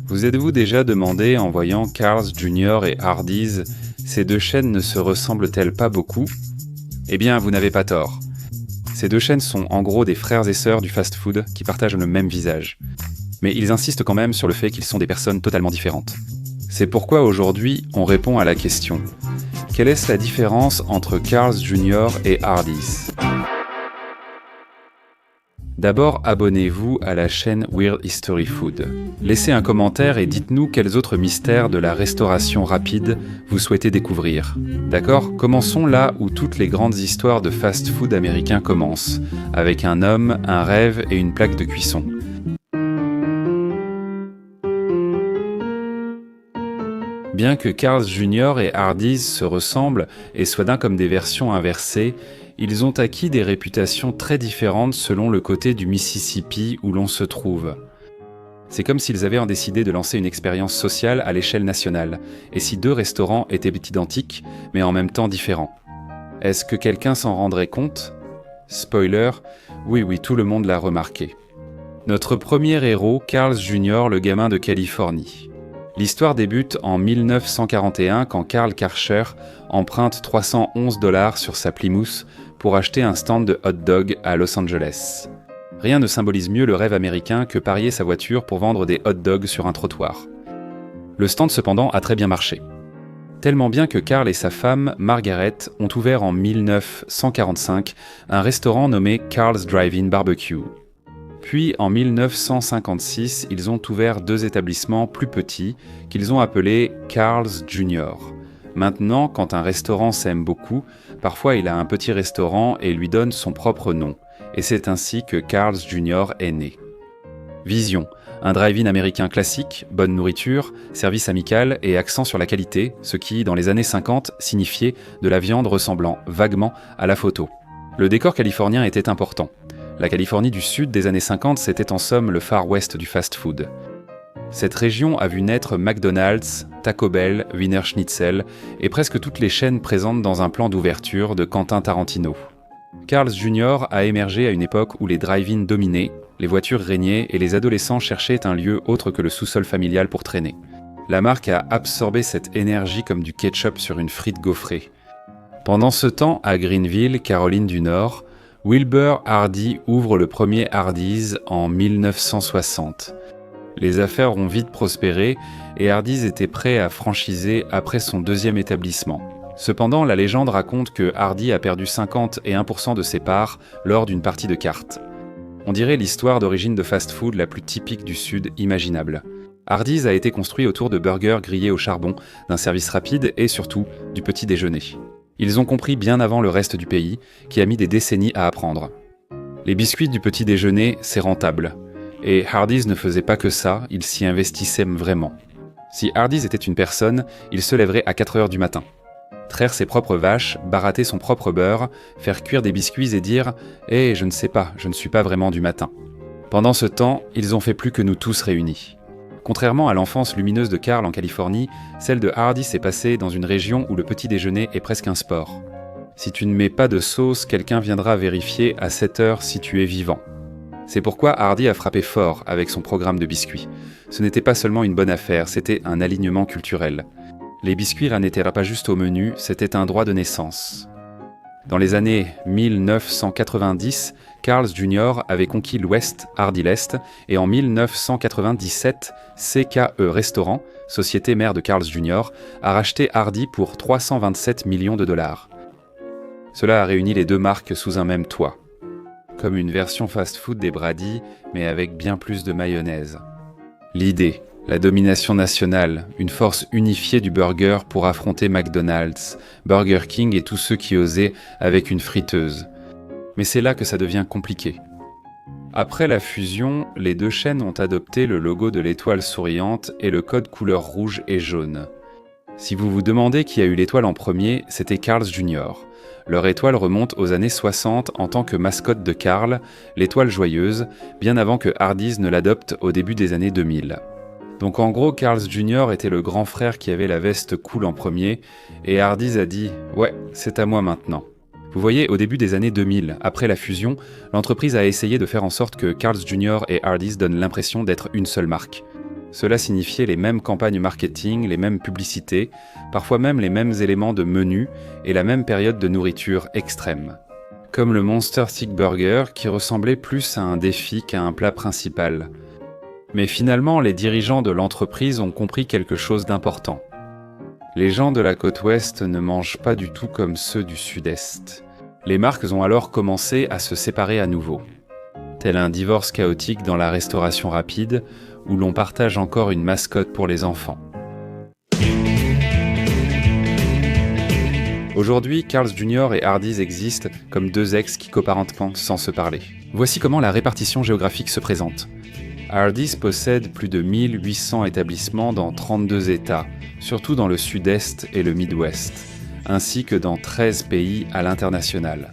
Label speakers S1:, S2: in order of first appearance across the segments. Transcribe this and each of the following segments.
S1: Vous êtes-vous déjà demandé en voyant Carl's Jr. et Hardee's, ces deux chaînes ne se ressemblent-elles pas beaucoup? Eh bien, vous n'avez pas tort. Ces deux chaînes sont en gros des frères et sœurs du fast-food qui partagent le même visage. Mais ils insistent quand même sur le fait qu'ils sont des personnes totalement différentes. C'est pourquoi aujourd'hui, on répond à la question: quelle est la différence entre Carl's Jr. et Hardee's? D'abord, abonnez-vous à la chaîne Weird History Food. Laissez un commentaire et dites-nous quels autres mystères de la restauration rapide vous souhaitez découvrir. D'accord? Commençons là où toutes les grandes histoires de fast-food américain commencent, avec un homme, un rêve et une plaque de cuisson. Bien que Carl's Jr. et Hardee's se ressemblent et soient d'un comme des versions inversées, ils ont acquis des réputations très différentes selon le côté du Mississippi où l'on se trouve. C'est comme s'ils avaient décidé de lancer une expérience sociale à l'échelle nationale, et si deux restaurants étaient identiques, mais en même temps différents. Est-ce que quelqu'un s'en rendrait compte? Spoiler, oui, tout le monde l'a remarqué. Notre premier héros, Carl's Jr., le gamin de Californie. L'histoire débute en 1941 quand Carl Karcher emprunte $311 sur sa Plymouth pour acheter un stand de hot dog à Los Angeles. Rien ne symbolise mieux le rêve américain que parier sa voiture pour vendre des hot dogs sur un trottoir. Le stand cependant a très bien marché. Tellement bien que Carl et sa femme, Margaret, ont ouvert en 1945 un restaurant nommé Carl's Drive-In Barbecue. Puis, en 1956, ils ont ouvert deux établissements plus petits qu'ils ont appelés Carl's Jr. Maintenant, quand un restaurant s'aime beaucoup, parfois il a un petit restaurant et lui donne son propre nom. Et c'est ainsi que Carl's Jr. est né. Vision, un drive-in américain classique, bonne nourriture, service amical et accent sur la qualité, ce qui, dans les années 50, signifiait de la viande ressemblant vaguement à la photo. Le décor californien était important. La Californie du Sud des années 50, c'était en somme le Far West du fast-food. Cette région a vu naître McDonald's, Taco Bell, Wiener Schnitzel et presque toutes les chaînes présentes dans un plan d'ouverture de Quentin Tarantino. Carl's Jr. a émergé à une époque où les drive-in dominaient, les voitures régnaient et les adolescents cherchaient un lieu autre que le sous-sol familial pour traîner. La marque a absorbé cette énergie comme du ketchup sur une frite gaufrée. Pendant ce temps, à Greenville, Caroline du Nord, Wilbur Hardy ouvre le premier Hardee's en 1960. Les affaires ont vite prospéré et Hardee's était prêt à franchiser après son deuxième établissement. Cependant, la légende raconte que Hardy a perdu 51% de ses parts lors d'une partie de cartes. On dirait l'histoire d'origine de fast-food la plus typique du Sud imaginable. Hardee's a été construit autour de burgers grillés au charbon, d'un service rapide et surtout du petit déjeuner. Ils ont compris bien avant le reste du pays, qui a mis des décennies à apprendre. Les biscuits du petit déjeuner, c'est rentable. Et Hardee's ne faisait pas que ça, il s'y investissait vraiment. Si Hardee's était une personne, il se lèverait à 4 heures du matin. Traire ses propres vaches, barater son propre beurre, faire cuire des biscuits et dire « Eh, je ne sais pas, je ne suis pas vraiment du matin ». Pendant ce temps, ils ont fait plus que nous tous réunis. Contrairement à l'enfance lumineuse de Carl en Californie, celle de Hardy s'est passée dans une région où le petit déjeuner est presque un sport. Si tu ne mets pas de sauce, quelqu'un viendra vérifier à 7 heures si tu es vivant. C'est pourquoi Hardy a frappé fort avec son programme de biscuits. Ce n'était pas seulement une bonne affaire, c'était un alignement culturel. Les biscuits n'étaient pas juste au menu, c'était un droit de naissance. Dans les années 1990, Carl's Jr. avait conquis l'Ouest, Hardy l'Est, et en 1997, CKE Restaurant, société mère de Carl's Jr., a racheté Hardy pour 327 millions de dollars. Cela a réuni les deux marques sous un même toit. Comme une version fast-food des Brady, mais avec bien plus de mayonnaise. L'idée, la domination nationale, une force unifiée du burger pour affronter McDonald's, Burger King et tous ceux qui osaient avec une friteuse. Mais c'est là que ça devient compliqué. Après la fusion, les deux chaînes ont adopté le logo de l'étoile souriante et le code couleur rouge et jaune. Si vous vous demandez qui a eu l'étoile en premier, c'était Carl's Jr. Leur étoile remonte aux années 60 en tant que mascotte de Carl, l'étoile joyeuse, bien avant que Hardee's ne l'adopte au début des années 2000. Donc en gros, Carl's Jr. était le grand frère qui avait la veste cool en premier, et Hardee's a dit « Ouais, c'est à moi maintenant ». Vous voyez, au début des années 2000, après la fusion, l'entreprise a essayé de faire en sorte que Carl's Jr. et Hardee's donnent l'impression d'être une seule marque. Cela signifiait les mêmes campagnes marketing, les mêmes publicités, parfois même les mêmes éléments de menu et la même période de nourriture extrême. Comme le Monster Stick Burger qui ressemblait plus à un défi qu'à un plat principal. Mais finalement, les dirigeants de l'entreprise ont compris quelque chose d'important. Les gens de la côte ouest ne mangent pas du tout comme ceux du sud-est. Les marques ont alors commencé à se séparer à nouveau. Tel un divorce chaotique dans la restauration rapide, où l'on partage encore une mascotte pour les enfants. Aujourd'hui, Carl's Jr. et Hardee's existent comme deux ex qui coparentent sans se parler. Voici comment la répartition géographique se présente. Hardee's possède plus de 1800 établissements dans 32 États, surtout dans le Sud-Est et le Midwest, ainsi que dans 13 pays à l'international.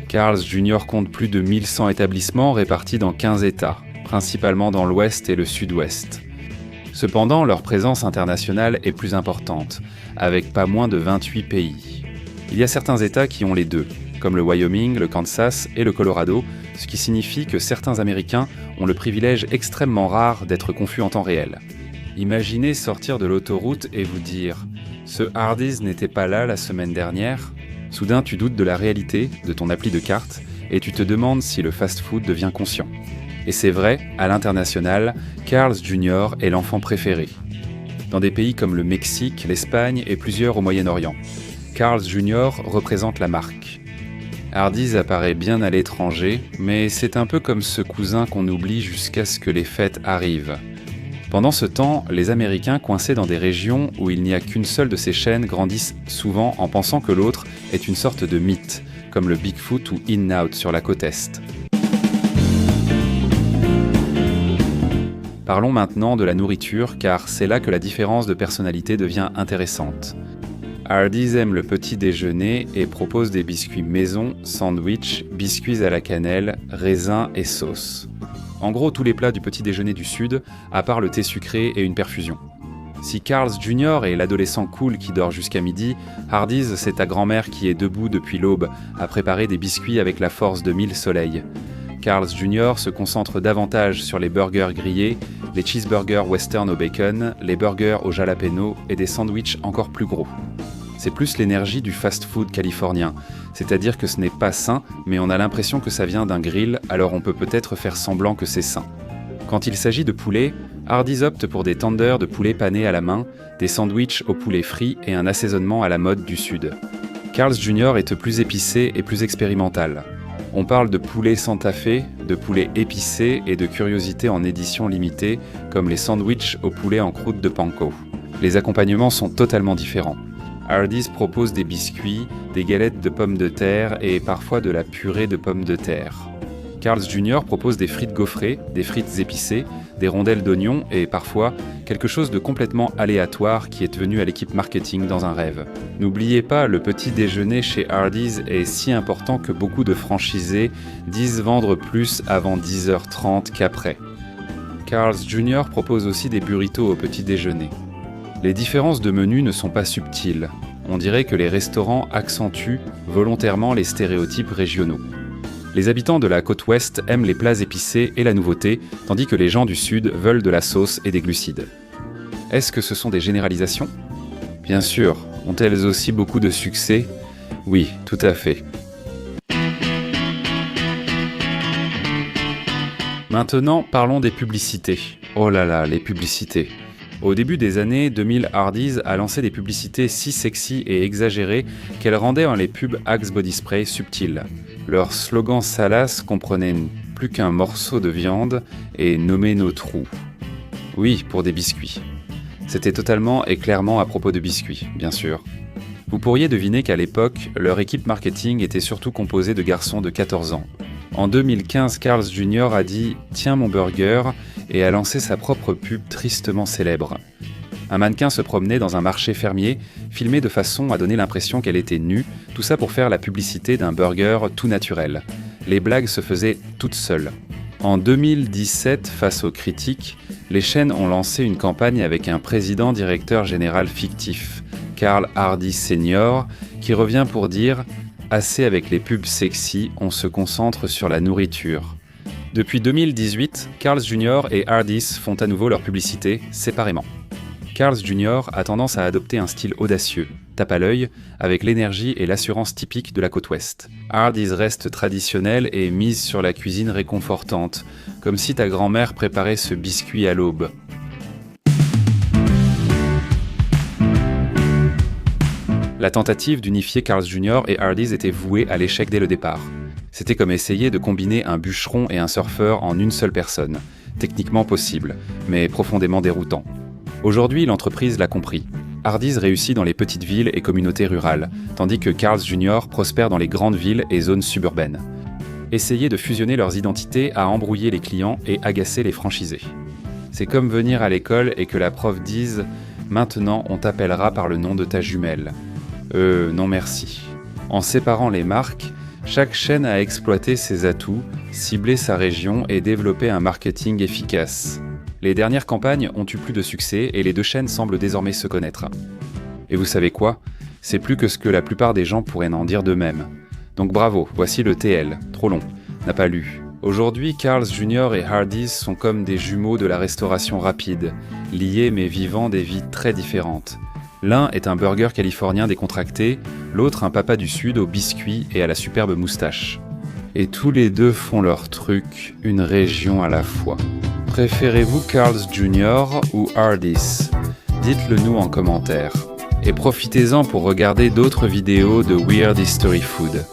S1: Carl's Jr. compte plus de 1100 établissements répartis dans 15 États, principalement dans l'Ouest et le Sud-Ouest. Cependant, leur présence internationale est plus importante, avec pas moins de 28 pays. Il y a certains États qui ont les deux, comme le Wyoming, le Kansas et le Colorado, ce qui signifie que certains Américains ont le privilège extrêmement rare d'être confus en temps réel. Imaginez sortir de l'autoroute et vous dire « Ce Hardee's n'était pas là la semaine dernière ?» Soudain, tu doutes de la réalité de ton appli de carte et tu te demandes si le fast-food devient conscient. Et c'est vrai, à l'international, Carl's Jr. est l'enfant préféré. Dans des pays comme le Mexique, l'Espagne et plusieurs au Moyen-Orient, Carl's Jr. représente la marque. Hardee's apparaît bien à l'étranger, mais c'est un peu comme ce cousin qu'on oublie jusqu'à ce que les fêtes arrivent. Pendant ce temps, les Américains coincés dans des régions où il n'y a qu'une seule de ces chaînes grandissent souvent en pensant que l'autre est une sorte de mythe, comme le Bigfoot ou In-N-Out sur la côte Est. Parlons maintenant de la nourriture, car c'est là que la différence de personnalité devient intéressante. Hardee's aime le petit déjeuner et propose des biscuits maison, sandwich, biscuits à la cannelle, raisins et sauce. En gros, tous les plats du petit déjeuner du Sud, à part le thé sucré et une perfusion. Si Carl's Jr. est l'adolescent cool qui dort jusqu'à midi, Hardee's, c'est ta grand-mère qui est debout depuis l'aube à préparer des biscuits avec la force de 1000 soleils. Carl's Jr. se concentre davantage sur les burgers grillés, les cheeseburgers western au bacon, les burgers au jalapeno et des sandwichs encore plus gros. C'est plus l'énergie du fast-food californien, c'est-à-dire que ce n'est pas sain, mais on a l'impression que ça vient d'un grill, alors on peut peut-être faire semblant que c'est sain. Quand il s'agit de poulet, Hardee's opte pour des tenders de poulet panés à la main, des sandwichs au poulet frit et un assaisonnement à la mode du Sud. Carl's Jr. est plus épicé et plus expérimental. On parle de poulet Santa Fe, de poulet épicé et de curiosités en édition limitée, comme les sandwichs au poulet en croûte de panko. Les accompagnements sont totalement différents. Hardee's propose des biscuits, des galettes de pommes de terre et parfois de la purée de pommes de terre. Carl's Jr. propose des frites gaufrées, des frites épicées, des rondelles d'oignons et parfois quelque chose de complètement aléatoire qui est venu à l'équipe marketing dans un rêve. N'oubliez pas, le petit déjeuner chez Hardee's est si important que beaucoup de franchisés disent vendre plus avant 10h30 qu'après. Carl's Jr. propose aussi des burritos au petit déjeuner. Les différences de menus ne sont pas subtiles. On dirait que les restaurants accentuent volontairement les stéréotypes régionaux. Les habitants de la côte ouest aiment les plats épicés et la nouveauté, tandis que les gens du sud veulent de la sauce et des glucides. Est-ce que ce sont des généralisations ? Bien sûr. Ont-elles aussi beaucoup de succès ? Oui, tout à fait. Maintenant, parlons des publicités. Oh là là, les publicités. Au début des années 2000, Hardee's a lancé des publicités si sexy et exagérées qu'elles rendaient les pubs Axe Body Spray subtiles. Leur slogan salace comprenait plus qu'un morceau de viande et nommer nos trous. Oui, pour des biscuits. C'était totalement et clairement à propos de biscuits, bien sûr. Vous pourriez deviner qu'à l'époque, leur équipe marketing était surtout composée de garçons de 14 ans. En 2015, Carl's Jr. a dit « Tiens mon burger » et a lancé sa propre pub tristement célèbre. Un mannequin se promenait dans un marché fermier, filmé de façon à donner l'impression qu'elle était nue, tout ça pour faire la publicité d'un burger tout naturel. Les blagues se faisaient toutes seules. En 2017, face aux critiques, les chaînes ont lancé une campagne avec un président-directeur général fictif, Carl Hardy Sr., qui revient pour dire « Assez avec les pubs sexy, on se concentre sur la nourriture ». Depuis 2018, Carl's Jr. et Hardee's font à nouveau leur publicité séparément. Carl's Jr. a tendance à adopter un style audacieux, tape à l'œil, avec l'énergie et l'assurance typique de la côte ouest. Hardee's reste traditionnel et mise sur la cuisine réconfortante, comme si ta grand-mère préparait ce biscuit à l'aube. La tentative d'unifier Carl's Jr. et Hardee's était vouée à l'échec dès le départ. C'était comme essayer de combiner un bûcheron et un surfeur en une seule personne. Techniquement possible, mais profondément déroutant. Aujourd'hui, l'entreprise l'a compris. Hardee's réussit dans les petites villes et communautés rurales, tandis que Carl's Jr. prospère dans les grandes villes et zones suburbaines. Essayer de fusionner leurs identités a embrouillé les clients et agacé les franchisés. C'est comme venir à l'école et que la prof dise « Maintenant, on t'appellera par le nom de ta jumelle ». Non merci. En séparant les marques, chaque chaîne a exploité ses atouts, ciblé sa région et développé un marketing efficace. Les dernières campagnes ont eu plus de succès et les deux chaînes semblent désormais se connaître. Et vous savez quoi ? C'est plus que ce que la plupart des gens pourraient en dire d'eux-mêmes. Donc bravo, voici le TL, trop long, n'a pas lu. Aujourd'hui, Carl's Jr. et Hardee's sont comme des jumeaux de la restauration rapide, liés mais vivant des vies très différentes. L'un est un burger californien décontracté, l'autre un papa du Sud au biscuit et à la superbe moustache. Et tous les deux font leur truc, une région à la fois. Préférez-vous Carl's Jr. ou Hardee's ? Dites-le nous en commentaire. Et profitez-en pour regarder d'autres vidéos de Weird History Food.